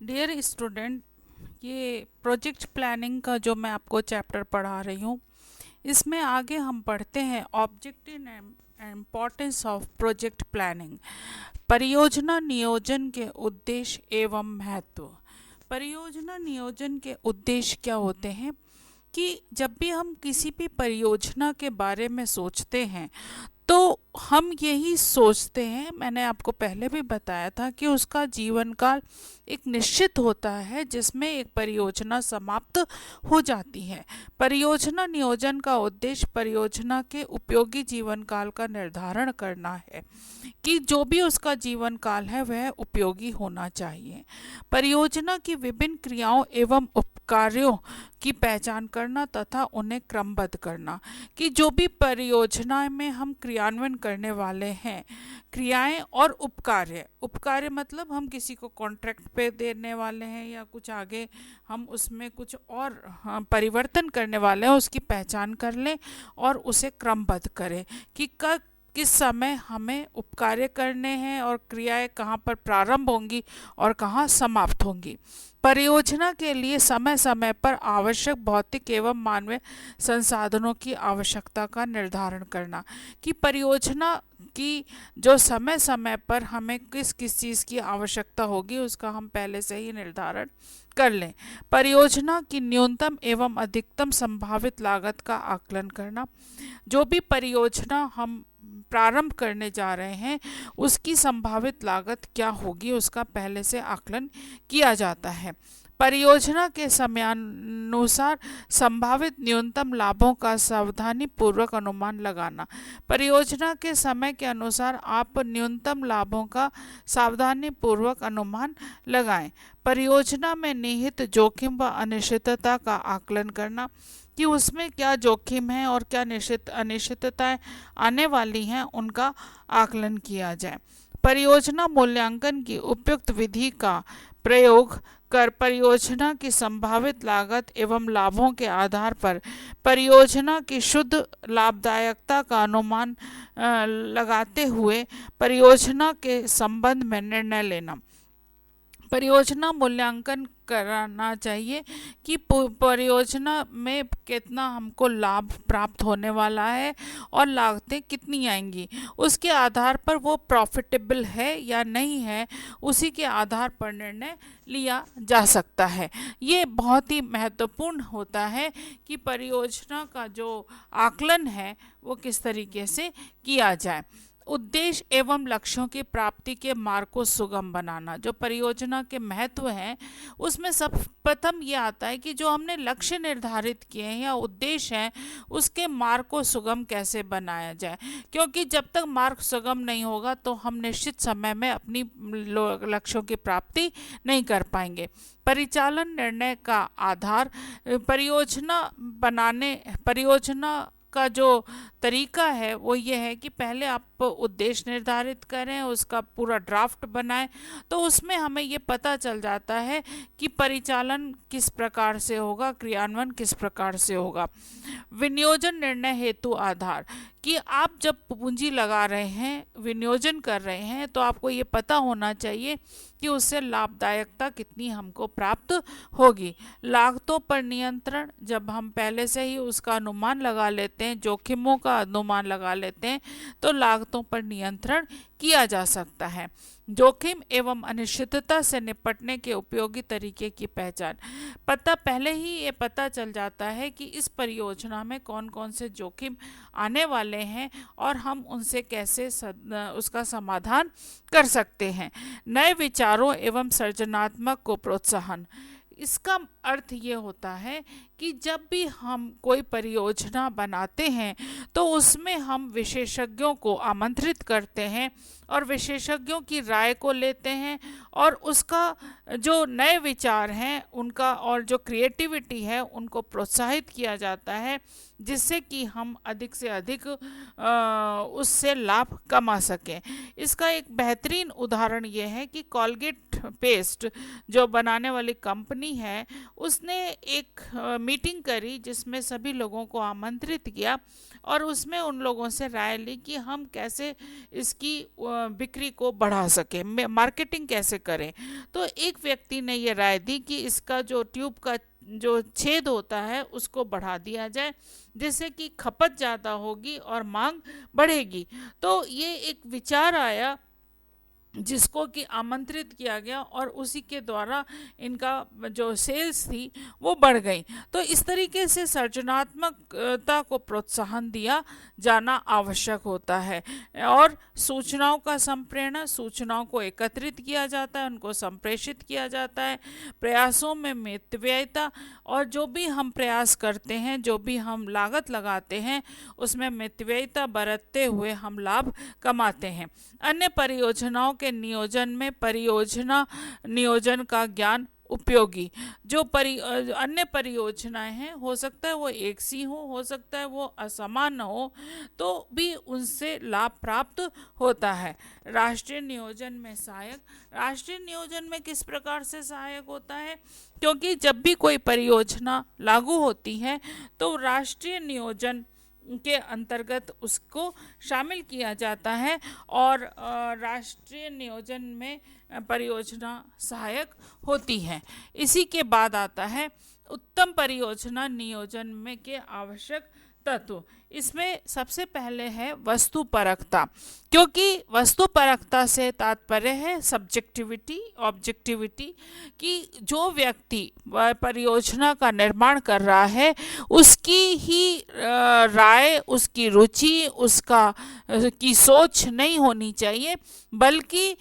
Dear student, ये project planning का जो मैं आपको चैप्टर पढ़ा रही हूँ, इसमें आगे हम पढ़ते हैं objective and importance of project planning. परियोजना नियोजन के उद्देश्य एवं महत्व। परियोजना नियोजन के उद्देश्य क्या होते हैं कि जब भी हम किसी भी परियोजना के बारे में सोचते हैं तो हम यही सोचते हैं, मैंने आपको पहले भी बताया था कि उसका जीवन काल एक निश्चित होता है जिसमें एक परियोजना समाप्त हो जाती है। परियोजना नियोजन का उद्देश्य परियोजना के उपयोगी जीवन काल का निर्धारण करना है कि जो भी उसका जीवन काल है वह उपयोगी होना चाहिए। परियोजना की विभिन्न क्रियाओं एवं उपकार्यों की पहचान करना तथा उन्हें क्रमबद्ध करना कि जो भी परियोजना में हम क्रियान्वयन करने वाले हैं, क्रियाएं और उपकार्य। उपकार्य मतलब हम किसी को कॉन्ट्रैक्ट पे देने वाले हैं या कुछ आगे हम उसमें कुछ और परिवर्तन करने वाले हैं, उसकी पहचान कर लें और उसे क्रमबद्ध करें कि कब किस समय हमें उपकार्य करने हैं और क्रियाएं कहाँ पर प्रारंभ होंगी और कहाँ समाप्त होंगी। परियोजना के लिए समय समय पर आवश्यक भौतिक एवं मानवीय संसाधनों की आवश्यकता का निर्धारण करना कि परियोजना की जो समय समय पर हमें किस किस चीज़ की आवश्यकता होगी उसका हम पहले से ही निर्धारण कर लें। परियोजना की न्यूनतम एवं अधिकतम संभावित लागत का आकलन करना। जो भी परियोजना हम प्रारंभ करने जा रहे हैं उसकी संभावित लागत क्या होगी उसका पहले से आकलन किया जाता है। परियोजना के समयानुसार संभावित न्यूनतम लाभों का सावधानी पूर्वक अनुमान लगाना। परियोजना के समय के अनुसार आप न्यूनतम लाभों का सावधानी पूर्वक अनुमान लगाएं। परियोजना में निहित जोखिम व अनिश्चितता का आकलन करना कि उसमें क्या जोखिम है और क्या निश्चित अनिश्चितताएं आने वाली हैं, उनका आकलन किया जाए। परियोजना मूल्यांकन की उपयुक्त विधि का प्रयोग कर परियोजना की संभावित लागत एवं लाभों के आधार पर परियोजना की शुद्ध लाभदायकता का अनुमान लगाते हुए परियोजना के संबंध में निर्णय लेना। परियोजना मूल्यांकन कराना चाहिए कि परियोजना में कितना हमको लाभ प्राप्त होने वाला है और लागतें कितनी आएंगी। उसके आधार पर वो प्रॉफिटेबल है या नहीं है, उसी के आधार पर निर्णय लिया जा सकता है। ये बहुत ही महत्वपूर्ण होता है कि परियोजना का जो आकलन है वो किस तरीके से किया जाए। उद्देश्य एवं लक्ष्यों की प्राप्ति के मार्ग को सुगम बनाना। जो परियोजना के महत्व हैं उसमें सब प्रथम ये आता है कि जो हमने लक्ष्य निर्धारित किए हैं या उद्देश्य हैं उसके मार्ग को सुगम कैसे बनाया जाए, क्योंकि जब तक मार्ग सुगम नहीं होगा तो हम निश्चित समय में अपनी लक्ष्यों की प्राप्ति नहीं कर पाएंगे। परिचालन निर्णय का आधार परियोजना का जो तरीका है वो ये है कि पहले आप उद्देश्य निर्धारित करें, उसका पूरा ड्राफ्ट बनाएं, तो उसमें हमें ये पता चल जाता है कि परिचालन किस प्रकार से होगा, क्रियान्वयन किस प्रकार से होगा। विनियोजन निर्णय हेतु आधार कि आप जब पूंजी लगा रहे हैं, विनियोजन कर रहे हैं, तो आपको ये पता होना चाहिए कि उससे लाभदायकता कितनी हमको प्राप्त होगी। लागतों पर नियंत्रण, जब हम पहले से ही उसका अनुमान लगा लेते हैं, जोखिमों का अनुमान लगा लेते हैं, तो लागतों पर नियंत्रण किया जा सकता है। जोखिम एवं अनिश्चितता से निपटने के उपयोगी तरीके की पहचान। पहले ही ये पता चल जाता है कि इस परियोजना में कौन कौन से जोखिम आने वाले हैं और हम उनसे कैसे उसका समाधान कर सकते हैं। नए विचारों एवं सृजनात्मक को प्रोत्साहन। इसका अर्थ ये होता है कि जब भी हम कोई परियोजना बनाते हैं तो उसमें हम विशेषज्ञों को आमंत्रित करते हैं और विशेषज्ञों की राय को लेते हैं और उसका जो नए विचार हैं उनका और जो क्रिएटिविटी है उनको प्रोत्साहित किया जाता है, जिससे कि हम अधिक से अधिक उससे लाभ कमा सकें। इसका एक बेहतरीन उदाहरण ये है कि कॉलगेट पेस्ट जो बनाने वाली कंपनी है, उसने एक मीटिंग करी जिसमें सभी लोगों को आमंत्रित किया और उसमें उन लोगों से राय ली कि हम कैसे इसकी बिक्री को बढ़ा सकें, मार्केटिंग कैसे करें। तो एक व्यक्ति ने ये राय दी कि इसका जो ट्यूब का जो छेद होता है उसको बढ़ा दिया जाए, जिससे कि खपत ज़्यादा होगी और मांग बढ़ेगी। तो ये एक विचार आया जिसको कि आमंत्रित किया गया और उसी के द्वारा इनका जो सेल्स थी वो बढ़ गई। तो इस तरीके से सृजनात्मकता को प्रोत्साहन दिया जाना आवश्यक होता है और सूचनाओं का संप्रेषण, सूचनाओं को एकत्रित किया जाता है, उनको संप्रेषित किया जाता है, प्रयासों में मितव्ययिता, और जो भी हम प्रयास करते हैं, जो भी हम लागत लगाते हैं, उसमें मितव्ययिता बरतते हुए हम लाभ कमाते हैं। अन्य परियोजनाओं के नियोजन में परियोजना नियोजन का ज्ञान उपयोगी। जो अन्य परियोजनाएं हैं, हो सकता है वो एक सी हो सकता है वो असमान हो, तो भी उनसे लाभ प्राप्त होता है। राष्ट्रीय नियोजन में सहायक, राष्ट्रीय नियोजन में किस प्रकार से सहायक होता है, क्योंकि जब भी कोई परियोजना लागू होती है तो राष्ट्रीय नियोजन के अंतर्गत उसको शामिल किया जाता है और राष्ट्रीय नियोजन में परियोजना सहायक होती है। इसी के बाद आता है उत्तम परियोजना नियोजन में के आवश्यक तत्व। इसमें सबसे पहले है वस्तुपरकता, क्योंकि वस्तुपरकता से तात्पर्य है सब्जेक्टिविटी, ऑब्जेक्टिविटी, कि जो व्यक्ति परियोजना का निर्माण कर रहा है उसकी ही राय, उसकी रुचि, उसका की सोच नहीं होनी चाहिए, बल्कि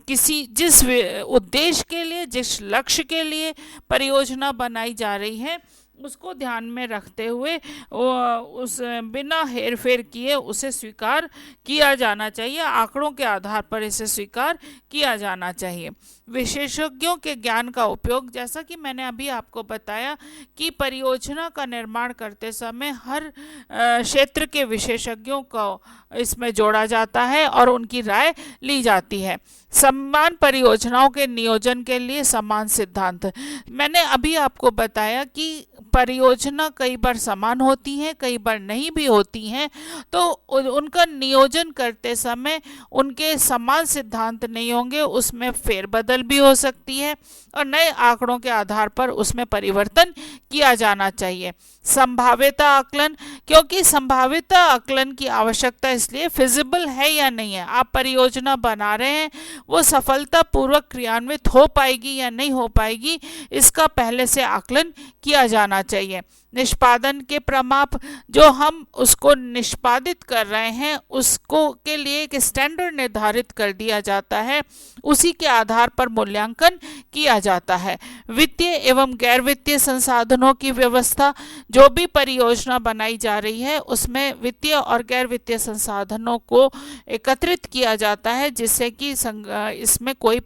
किसी जिस उद्देश्य के लिए, जिस लक्ष्य के लिए परियोजना बनाई जा रही है उसको ध्यान में रखते हुए उस बिना हेर फेर किए उसे स्वीकार किया जाना चाहिए, आंकड़ों के आधार पर इसे स्वीकार किया जाना चाहिए। विशेषज्ञों के ज्ञान का उपयोग, जैसा कि मैंने अभी आपको बताया कि परियोजना का निर्माण करते समय हर क्षेत्र के विशेषज्ञों को इसमें जोड़ा जाता है और उनकी राय ली जाती है। समान परियोजनाओं के नियोजन के लिए समान सिद्धांत, मैंने अभी आपको बताया कि परियोजना कई बार समान होती हैं, कई बार नहीं भी होती हैं, तो उनका नियोजन करते समय उनके समान सिद्धांत नहीं होंगे, उसमें फेरबदल भी हो सकती है और नए आंकड़ों के आधार पर उसमें परिवर्तन किया जाना चाहिए। संभाव्यता आकलन, क्योंकि संभाव्यता आकलन की आवश्यकता इसलिए फिजिबल है या नहीं है, आप परियोजना बना रहे हैं वो सफलतापूर्वक क्रियान्वित हो पाएगी या नहीं हो पाएगी, इसका पहले से आकलन किया जाना चाहिए। निष्पादन के प्रमाप, जो हम उसको निष्पादित कर रहे हैं उसको के लिए एक स्टैंडर्ड निर्धारित कर दिया जाता है, उसी के आधार पर मूल्यांकन किया जाता है। वित्तीय एवं गैर वित्तीय संसाधनों की व्यवस्था, जो भी परियोजना बनाई जा रही है उसमें वित्तीय और गैर वित्तीय संसाधनों को एकत्रित किया जाता है जिससे कि इसमें कोई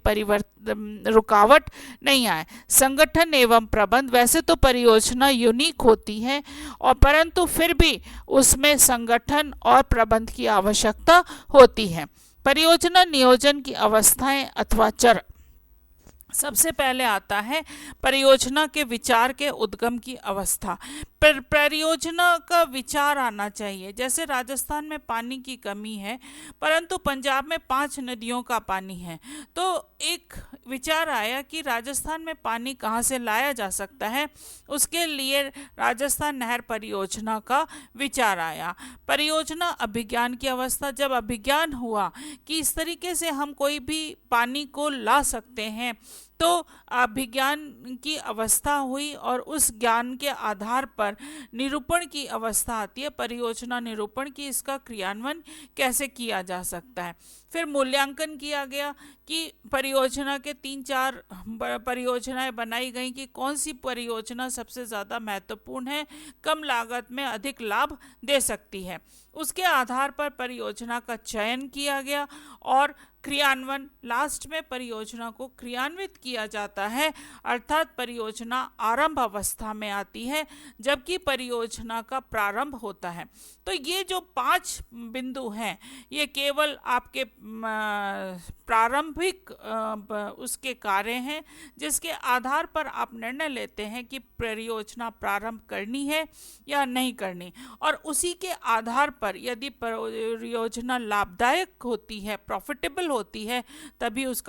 रुकावट नहीं आए। संगठन एवं प्रबंध, वैसे तो परियोजना यूनिक होती है और परंतु फिर भी उसमें संगठन और प्रबंध की आवश्यकता होती है। परियोजना नियोजन की अवस्थाएं अथवा चरण, सबसे पहले आता है परियोजना के विचार के उद्गम की अवस्था। परियोजना का विचार आना चाहिए, जैसे राजस्थान में पानी की कमी है परंतु पंजाब में 5 नदियों का पानी है, तो एक विचार आया कि राजस्थान में पानी कहाँ से लाया जा सकता है, उसके लिए राजस्थान नहर परियोजना का विचार आया। परियोजना अभिज्ञान की अवस्था, जब अभिज्ञान हुआ कि इस तरीके से हम कोई भी पानी को ला सकते हैं तो अभिज्ञान की अवस्था हुई और उस ज्ञान के आधार पर निरूपण की अवस्था आती है, परियोजना निरूपण की, इसका क्रियान्वयन कैसे किया जा सकता है। फिर मूल्यांकन किया गया कि परियोजना के 3-4 परियोजनाएं बनाई गई कि कौन सी परियोजना सबसे ज़्यादा महत्वपूर्ण है, कम लागत में अधिक लाभ दे सकती है। उसके आधार पर परियोजना का चयन किया गया और क्रियान्वयन, लास्ट में परियोजना को क्रियान्वित किया जाता है, अर्थात परियोजना आरंभ अवस्था में आती है जबकि परियोजना का प्रारंभ होता है। तो ये जो 5 बिंदु हैं ये केवल आपके प्रारंभिक उसके कार्य हैं जिसके आधार पर आप निर्णय लेते हैं कि परियोजना प्रारंभ करनी है या नहीं करनी, और उसी के आधार पर यदि परियोजना लाभदायक होती है, प्रॉफिटेबल होती है, तभी उसका